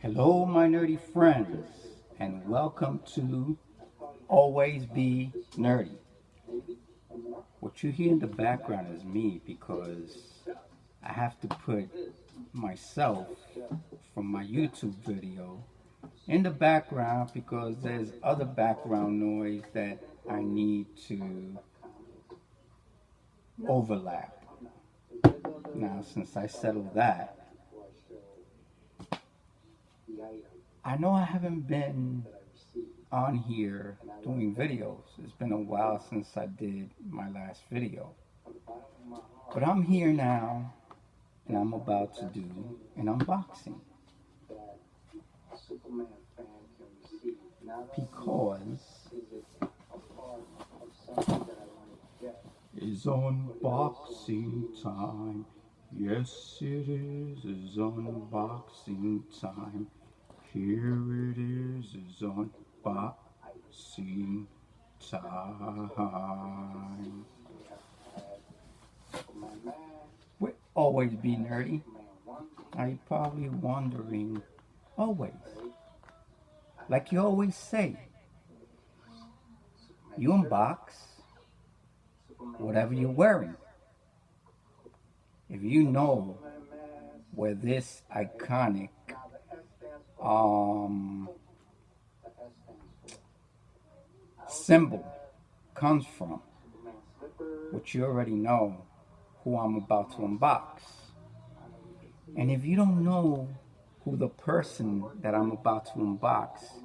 Hello, my nerdy friends, and welcome to Always Be Nerdy. What you hear in the background is me because I have to put myself from my YouTube video in the background because there's other background noise that I need to overlap. Now, since I settled that, I know I haven't been on here doing videos. It's been a while since I did my last video. But I'm here now and I'm about to do an unboxing. Because it's unboxing time. Yes, it is. It's unboxing time. Here it is. It's unboxing time. We'll always be nerdy. Are you probably wondering, always? Like you always say, you unbox whatever you're wearing. If you know where this iconic symbol comes from, which you already know who I'm about to unbox. And if you don't know who the person that I'm about to unbox,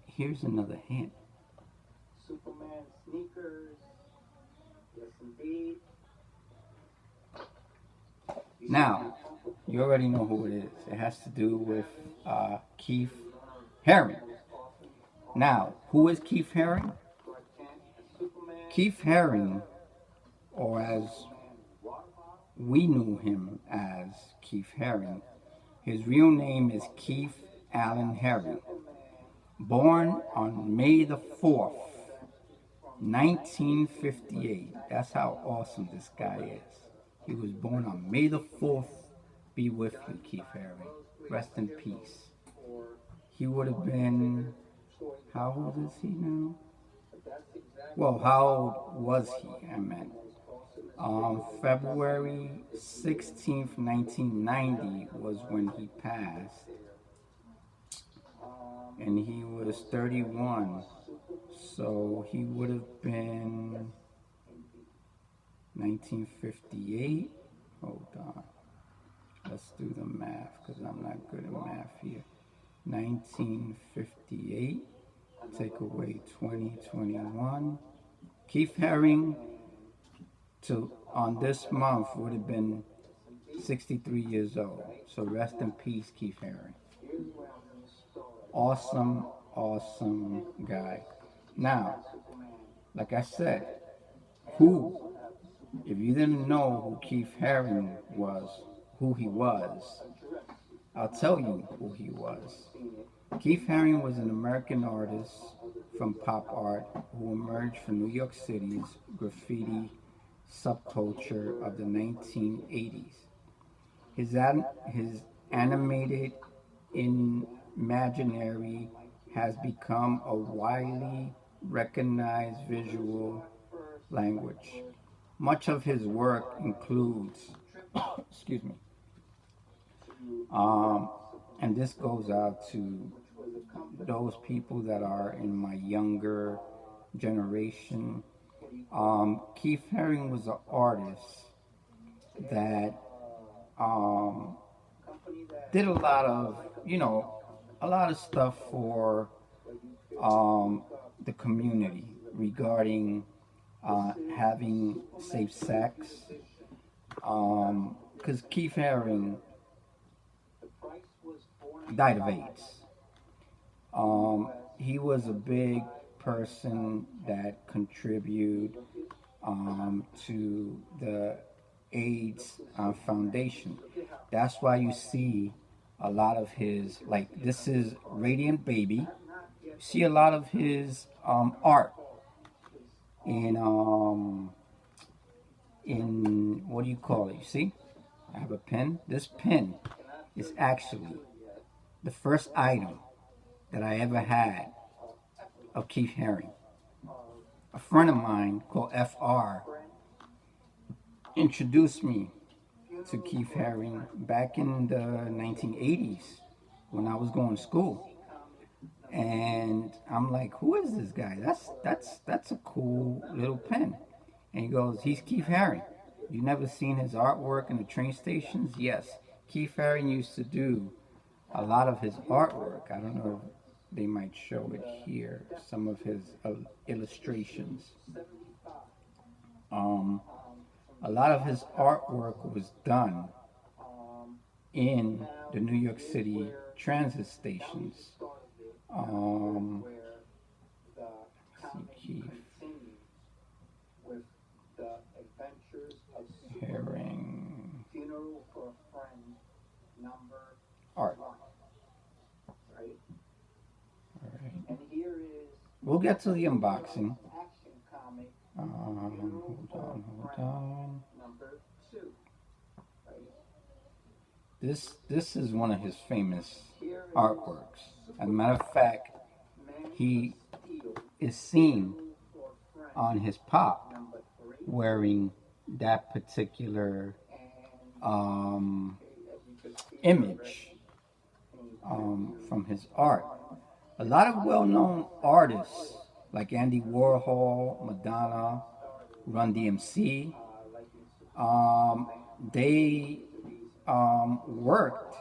here's another hint. Superman sneakers. Yes, indeed. Now, you already know who it is. It has to do with Keith Haring. Now, who is Keith Haring? Keith Haring, or as we knew him as Keith Haring, his real name is Keith Allen Haring. Born on May the 4th, 1958. That's how awesome this guy is. He was born on May the 4th. Be with you, Keith Haring. Rest in peace. He would have been, how old is he now? Well, how old was he, I meant. February 16th, 1990 was when he passed. And he was 31. So he would have been 1958. Hold on. Let's do the math because I'm not good at math here. 1958. Take away 2021. Keith Haring on this month would have been 63 years old. So rest in peace, Keith Haring. Awesome, awesome guy. Now, like I said, if you didn't know who Keith Haring was, who he was, I'll tell you who he was. Keith Haring was an American artist from pop art who emerged from New York City's graffiti subculture of the 1980s. His animated imaginary has become a widely recognized visual language. Much of his work includes, excuse me, and this goes out to those people that are in my younger generation. Keith Haring was an artist that did a lot of stuff for the community regarding having safe sex. Because Keith Haring died of AIDS. He was a big person that contributed to the AIDS Foundation. That's why you see a lot of his, like this is Radiant Baby. You see a lot of his art in what do you call it? You see, I have a pen. This pen is actually the first item that I ever had of Keith Haring. A friend of mine called FR introduced me to Keith Haring back in the 1980s when I was going to school. And I'm like, who is this guy? That's a cool little pen. And he goes, he's Keith Haring. You never seen his artwork in the train stations? Yes. Keith Haring used to do a lot of his artwork. I don't know if they might show it here, some of his illustrations. A lot of his artwork was done in the New York City transit stations. Keith Haring art. We'll get to the unboxing. Hold on. This is one of his famous artworks. As a matter of fact, he is seen on his pop wearing that particular image from his art. A lot of well-known artists like Andy Warhol, Madonna, Run DMC, they worked,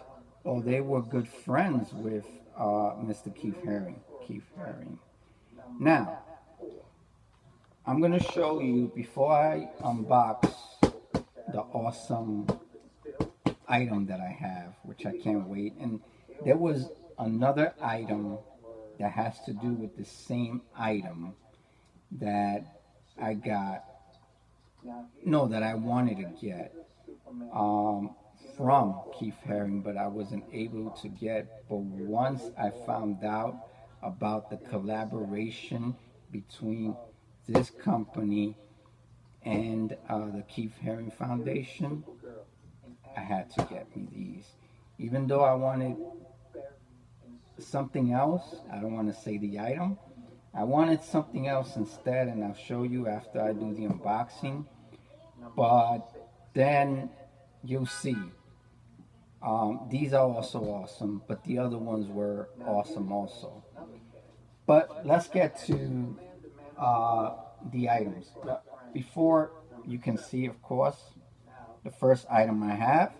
or they were good friends with Mr. Keith Haring. Now, I'm going to show you, before I unbox the awesome item that I have, which I can't wait. And there was another item that has to do with the same item that I got, that I wanted to get from Keith Haring, but I wasn't able to get. But once I found out about the collaboration between this company and the Keith Haring Foundation, I had to get me these. Even though I wanted something else, I don't want to say the item, I wanted something else instead, and I'll show you after I do the unboxing. But then you'll see. These are also awesome, but the other ones were awesome also. But let's get to the items. Before you can see, of course, the first item I have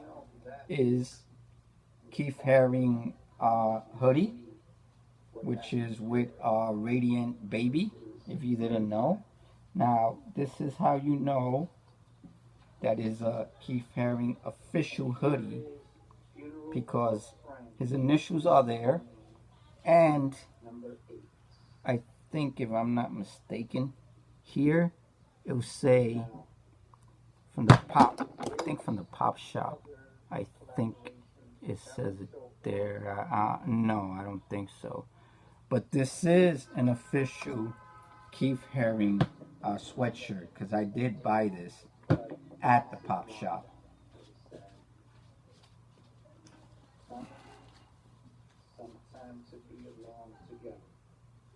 is Keith Haring hoodie, which is with Radiant Baby, if you didn't know. Now, this is how you know that is a Keith Haring official hoodie, because his initials are there, and I think, if I'm not mistaken, here it will say from the pop shop. I think it says it there. No, I don't think so. But this is an official Keith Haring sweatshirt, because I did buy this at the pop shop.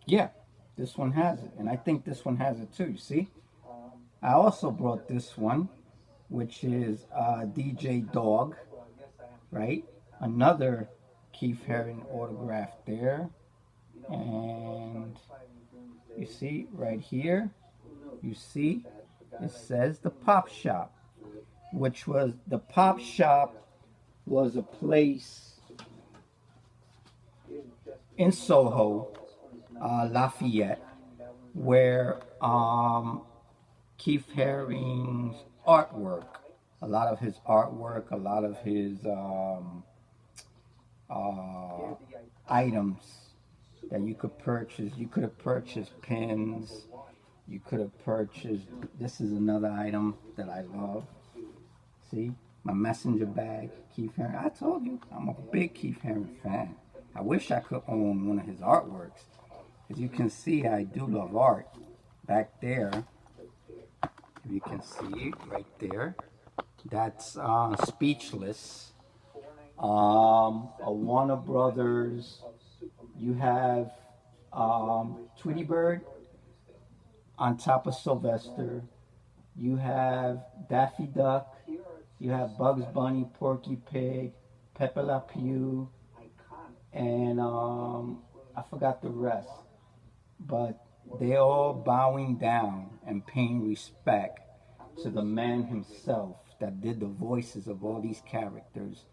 Yeah, this one has it, and I think this one has it too, you see? I also brought this one, which is DJ Dog, right? Another Keith Haring autograph there. And you see right here, you see it says the Pop Shop, which was, the Pop Shop was a place in Soho, Lafayette, where Keith Haring's artwork, a lot of his artwork, a lot of his items that you could purchase. You could have purchased pins. You could have purchased, this is another item that I love. See, my messenger bag, Keith Haring. I told you, I'm a big Keith Haring fan. I wish I could own one of his artworks. As you can see, I do love art. Back there, if you can see it right there, that's Speechless. a Warner Brothers. You have Tweety Bird on top of Sylvester. You have Daffy Duck. You have Bugs Bunny, Porky Pig, Pepe Le Pew, and I forgot the rest. But they're all bowing down and paying respect to the man himself that did the voices of all these characters,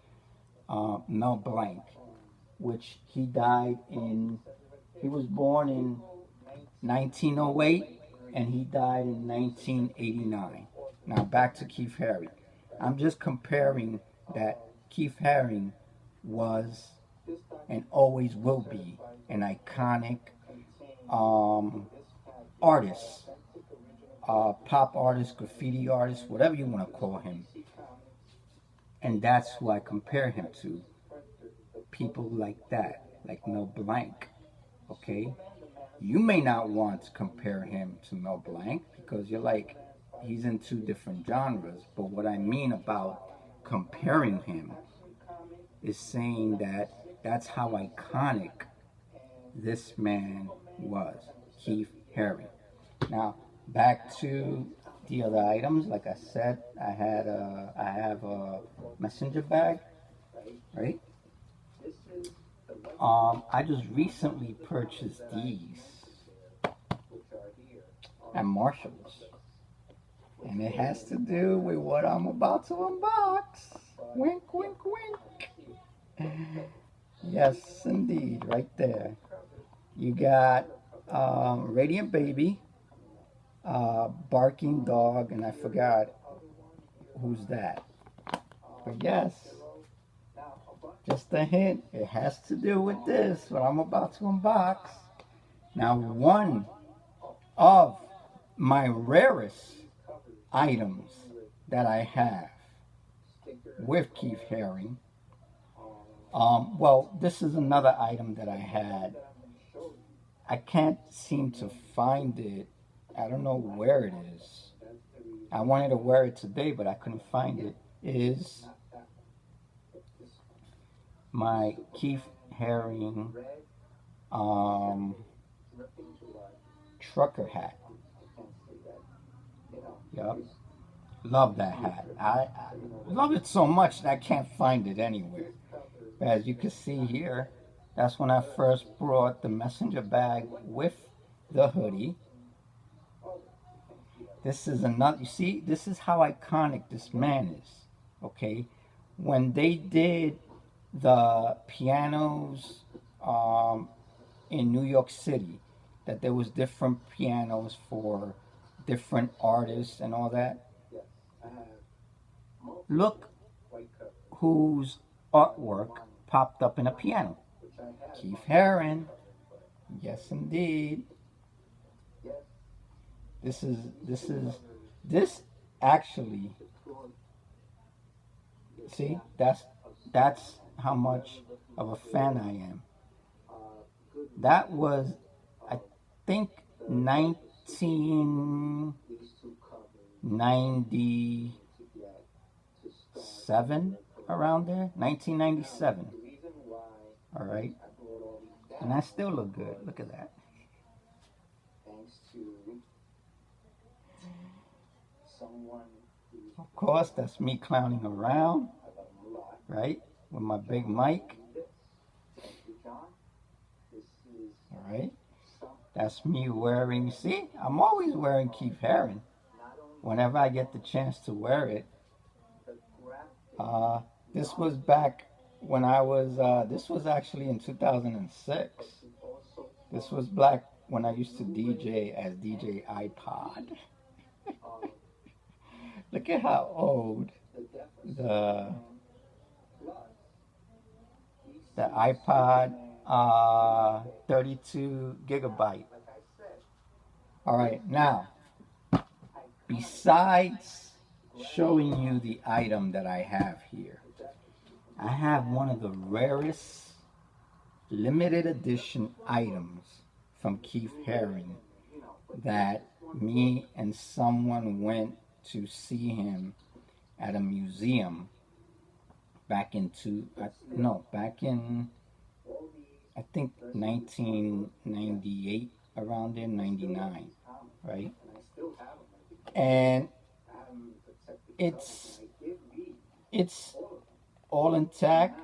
Mel Blanc, which he was born in 1908 and he died in 1989. Now back to Keith Haring. I'm just comparing that Keith Haring was and always will be an iconic artist, pop artist, graffiti artist, whatever you want to call him. And that's who I compare him to. People like that, like Mel Blanc, okay? You may not want to compare him to Mel Blanc because you're like, he's in two different genres. But what I mean about comparing him is saying that that's how iconic this man was, Keith Haring. Now, back to the other items. Like I said, I have a messenger bag, right? I just recently purchased these at Marshall's, and it has to do with what I'm about to unbox. Wink, wink, wink. Yes, indeed, right there. You got Radiant Baby, Barking Dog, and I forgot who's that. But yes, just a hint, it has to do with this, what I'm about to unbox. Now, one of my rarest items that I have with Keith Haring, well, this is another item that I had. I can't seem to find it. I don't know where it is. I wanted to wear it today, but I couldn't find it. It is my Keith Haring trucker hat. Yep. Love that hat. I love it so much that I can't find it anywhere. As you can see here, that's when I first brought the messenger bag with the hoodie. This is another, you see, this is how iconic this man is, okay? When they did the pianos in New York City, that there was different pianos for different artists and all that. Look whose artwork popped up in a piano. Keith Haring. Yes, indeed. This actually, see, that's how much of a fan I am. That was, I think, 1997, around there, 1997. All right, and I still look good. Look at that. Of course, that's me clowning around, right, with my big mic. All right, that's me wearing, see, I'm always wearing Keith Haring whenever I get the chance to wear it. This was back when I was, this was actually in 2006. This was back when I used to DJ as DJ iPod. Look at how old the iPod 32 gigabyte. All right, now, besides showing you the item that I have here, I have one of the rarest limited edition items from Keith Haring that me and someone went to see him at a museum back into, back in, I think 1998, around there, 99, right? And it's all intact.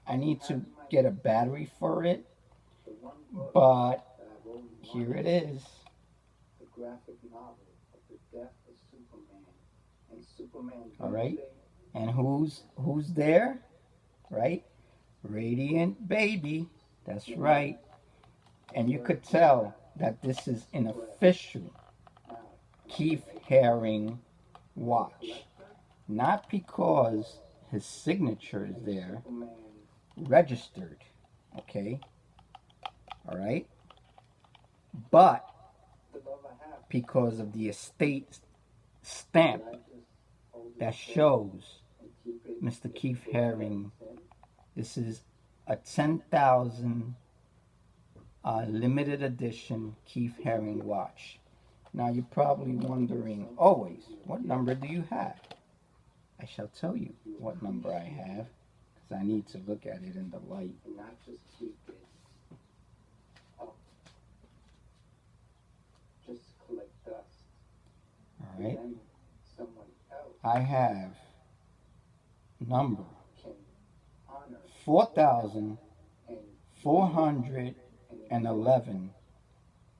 I need to get a battery for it, but here it is. The graphic novel of the death of Superman and Superman. All right, and who's there, right? Radiant Baby. That's right. And you could tell that this is an official Keith Haring watch. Not because his signature is there, registered, okay? All right? But because of the estate stamp that shows Mr. Keith Haring. This is a 10,000 limited edition Keith Haring watch. Now you're probably wondering, always, what number do you have? I shall tell you what number I have, because I need to look at it in the light. Not just keep it up. Just collect dust. All right. And someone else I have number can honor 4,411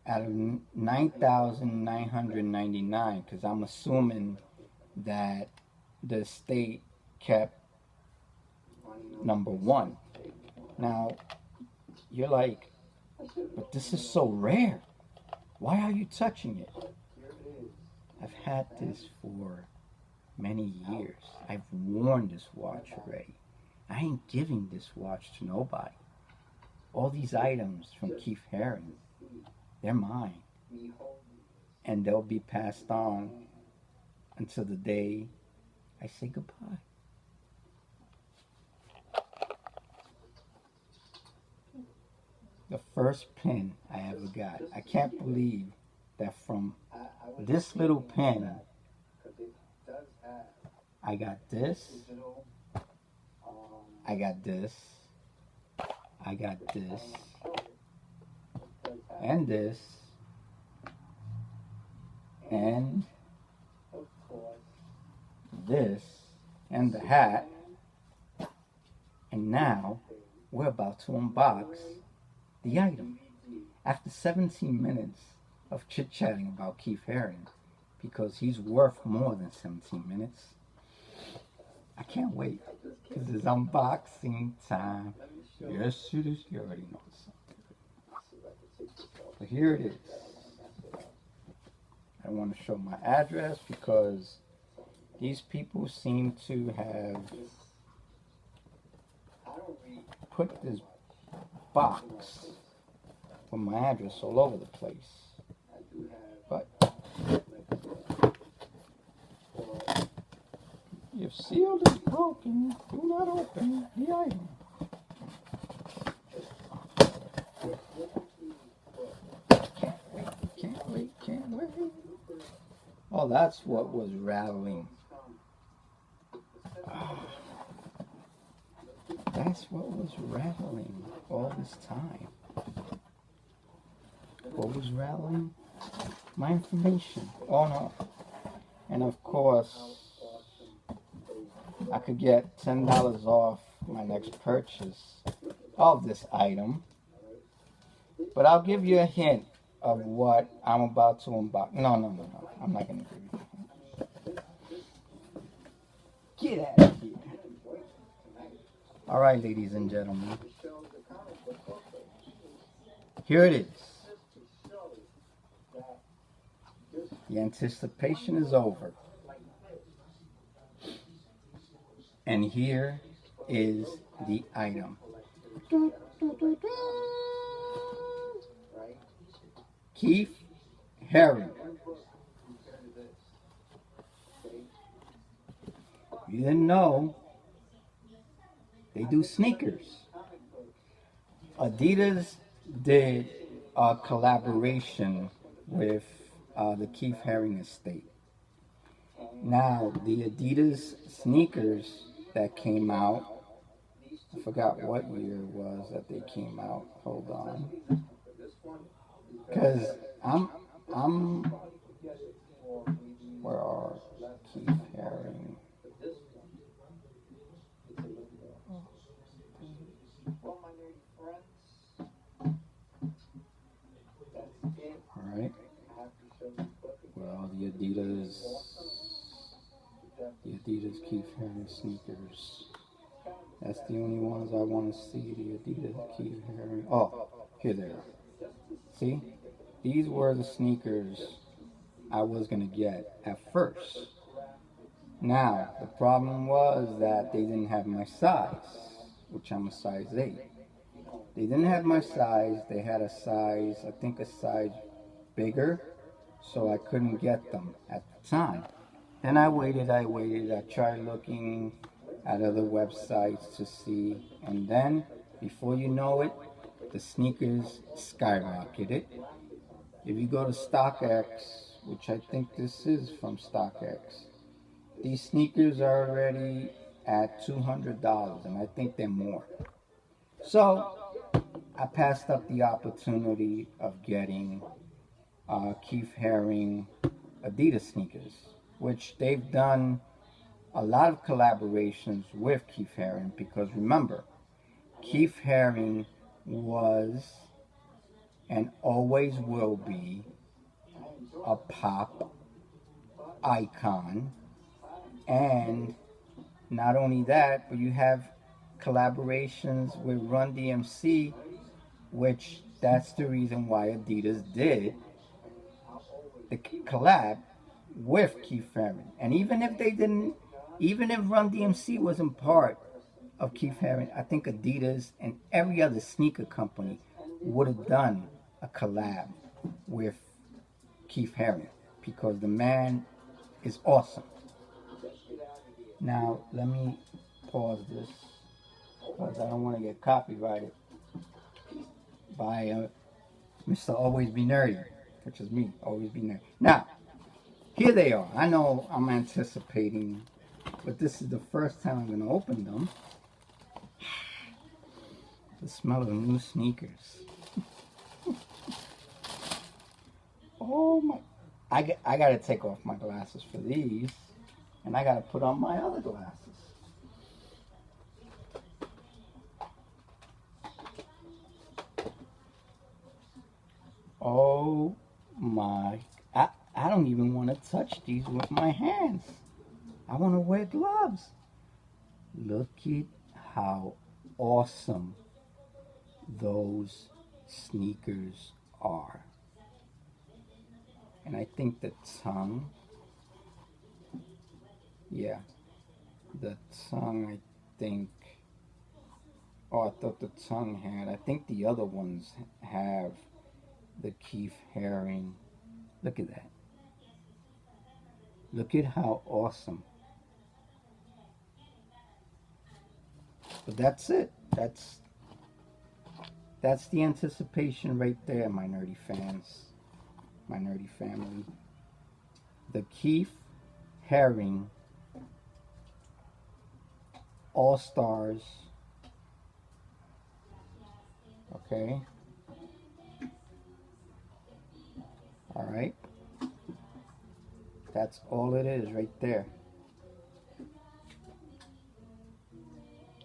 out of 9,999, because I'm assuming that the state kept number 1. Now, you're like, but this is so rare. Why are you touching it? I've had this for many years. I've worn this watch already. I ain't giving this watch to nobody. All these items from Keith Haring, they're mine. And they'll be passed on until the day I say goodbye. The first pen I ever got. I can't believe that from this little pen, I got this, I got this, I got this, and this, and this, and the hat. And now we're about to unbox the item. After 17 minutes of chit-chatting about Keith Haring, because he's worth more than 17 minutes, I can't wait, because it's unboxing time. Yes, it is. You already know it's something. So here it is. I want to show my address because these people seem to have put this box with my address all over the place. But if sealed is broken, do not open the item. Can't wait. Oh, that's what was rattling. That's what was rattling all this time. What was rattling? My information. Oh no. And of course, I could get $10 off my next purchase of this item. But I'll give you a hint of what I'm about to unbox. No. I'm not going to give you a hint. Get out of here. All right, ladies and gentlemen. Here it is. The anticipation is over. And here is the item. Keith Haring. You didn't know, they do sneakers. Adidas did a collaboration with the Keith Haring estate. Now, the Adidas Sneakers that came out. I forgot what year it was that they came out. Hold on. Because I'm, where are Keith Haring? Well, my nerdy friends, that's it. Alright. I have to show you Well, the Adidas Keith Haring sneakers. That's the only ones I want to see, the Adidas Keith Haring. Oh, here they are. See? These were the sneakers I was going to get at first. Now, the problem was that they didn't have my size, which I'm a size 8. They didn't have my size. They had a size, I think a size bigger, so I couldn't get them at the time. Then I waited. I tried looking at other websites to see, and then, before you know it, the sneakers skyrocketed. If you go to StockX, which I think this is from StockX, these sneakers are already at $200, and I think they're more. So I passed up the opportunity of getting Keith Haring Adidas sneakers, which they've done a lot of collaborations with Keith Haring, because remember, Keith Haring was and always will be a pop icon. And not only that, but you have collaborations with Run DMC, which that's the reason why Adidas did the collab with Keith Haring. And even if they didn't, even if Run DMC wasn't part of Keith Haring, I think Adidas and every other sneaker company would have done a collab with Keith Haring, because the man is awesome. Now, let me pause this, because I don't want to get copyrighted by Mr. AlwaysBeNerdy, which is me, AlwaysBeNerdy. Now, here they are. I know I'm anticipating, but this is the first time I'm going to open them. The smell of new sneakers. Oh my. I got to take off my glasses for these, and I got to put on my other glasses. Oh my. I don't even want to touch these with my hands. I want to wear gloves. Look at how awesome those sneakers are. And I think the tongue, yeah, the tongue, I think, oh, I thought the tongue had, I think the other ones have the Keith Haring. Look at that. Look at how awesome. But that's it. That's the anticipation right there, my nerdy fans, my nerdy family. The Keith Haring All-Stars. Okay. All right. That's all it is right there.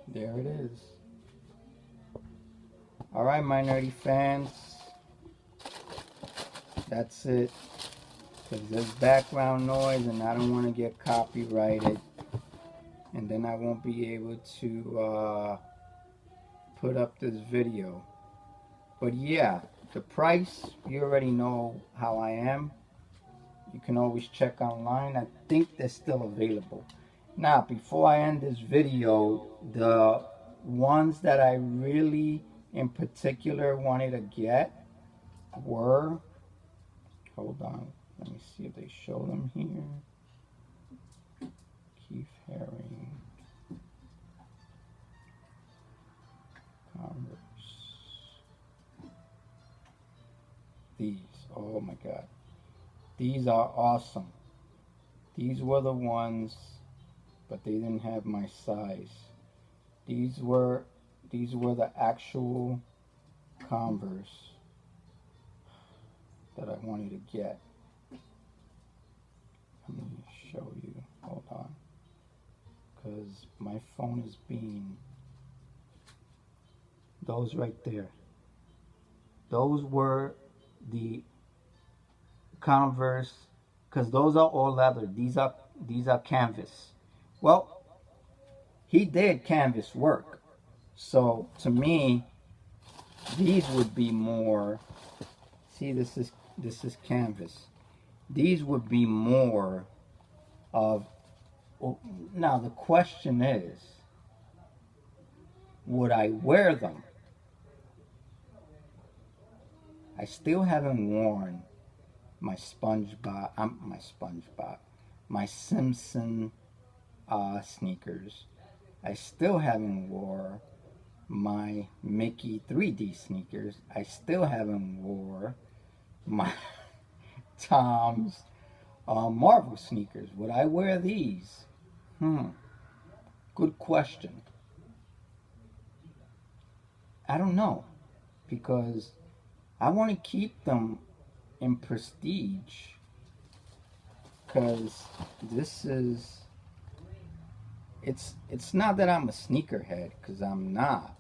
There it is. All right, my nerdy fans. That's it. Because there's background noise and I don't want to get copyrighted. And then I won't be able to put up this video. But yeah, the price, you already know how I am. You can always check online. I think they're still available. Now, before I end this video, the ones that I really in particular wanted to get were, hold on, let me see if they show them here. Keith Haring Converse. These, oh my God. These are awesome. These were the ones but they didn't have my size. These were the actual Converse that I wanted to get. Let me show you. Hold on, because my phone is being. Those right there. Those were the Converse, because those are all leather. These are canvas. Well, he did canvas work, so to me, these would be more. See, this is canvas. These would be more of. Now the question is, would I wear them? I still haven't worn my my Simpson sneakers. I still haven't wore my Mickey 3D sneakers. I still haven't wore my Tom's Marvel sneakers. Would I wear these? Good question. I don't know, because I want to keep them in prestige, because this is, it's not that I'm a sneakerhead, because I'm not.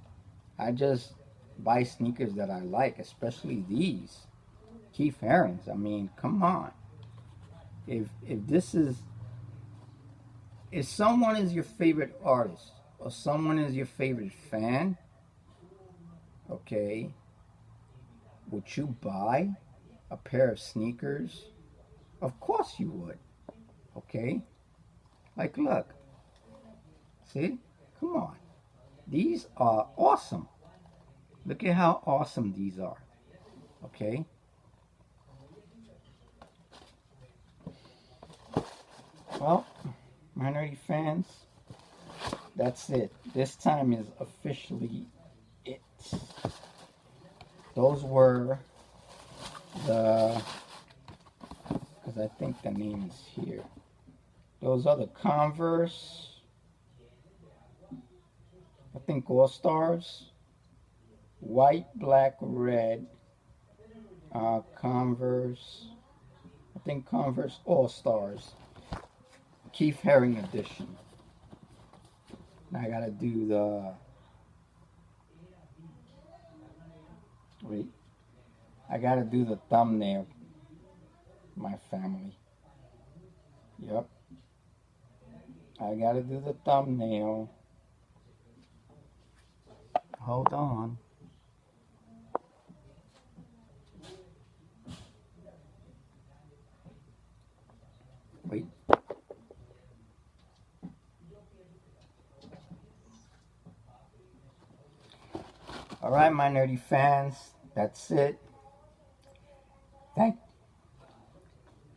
I just buy sneakers that I like, especially these Keith Haring's. I mean, come on. If this is, if someone is your favorite artist or someone is your favorite fan, okay, would you buy a pair of sneakers? Of course you would. Okay? Like, look. See? Come on. These are awesome. Look at how awesome these are. Okay? Well, my nerdy fans, that's it. This time is officially it. Those were the, because I think the name is here. Those are the Converse, I think All Stars, white, black, red, Converse, I think Converse All Stars, Keith Haring edition. Now I gotta do the, wait, I gotta do the thumbnail. My family. Yep. I gotta do the thumbnail. Hold on. Wait. Alright, my nerdy fans. That's it.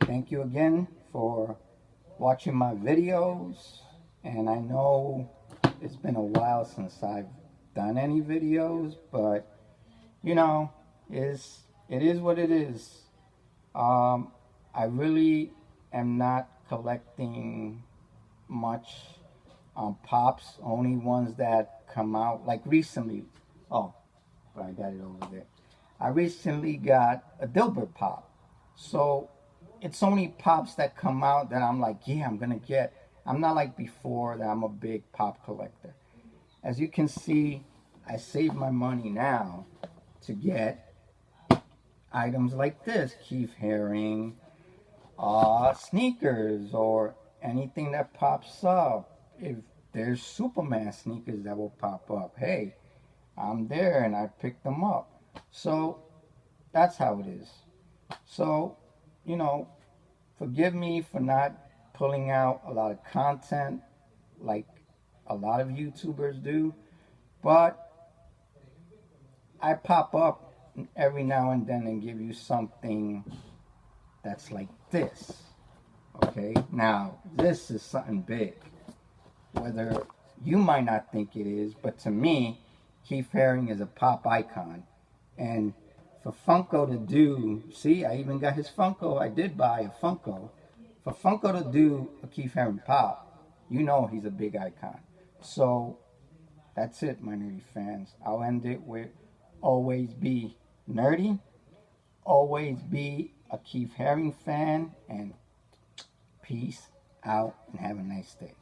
Thank you again for watching my videos, and I know it's been a while since I've done any videos, but you know, it is what it is. I really am not collecting much pops, only ones that come out like recently. Oh, but I got it over there. I recently got a Dilbert pop, so it's only pops that come out that I'm like, yeah, I'm gonna get. I'm not like before that I'm a big pop collector. As you can see, I save my money now to get items like this, Keith Haring sneakers, or anything that pops up. If there's Superman sneakers that will pop up, hey, I'm there and I pick them up. So that's how it is. So, you know, forgive me for not pulling out a lot of content like a lot of YouTubers do, but I pop up every now and then and give you something that's like this. Okay, now this is something big. Whether you might not think it is, but to me, Keith Haring is a pop icon. And for Funko to do, see, I even got his Funko. I did buy a Funko. For Funko to do a Keith Haring pop, you know he's a big icon. So that's it, my nerdy fans. I'll end it with always be nerdy, always be a Keith Haring fan, and peace out and have a nice day.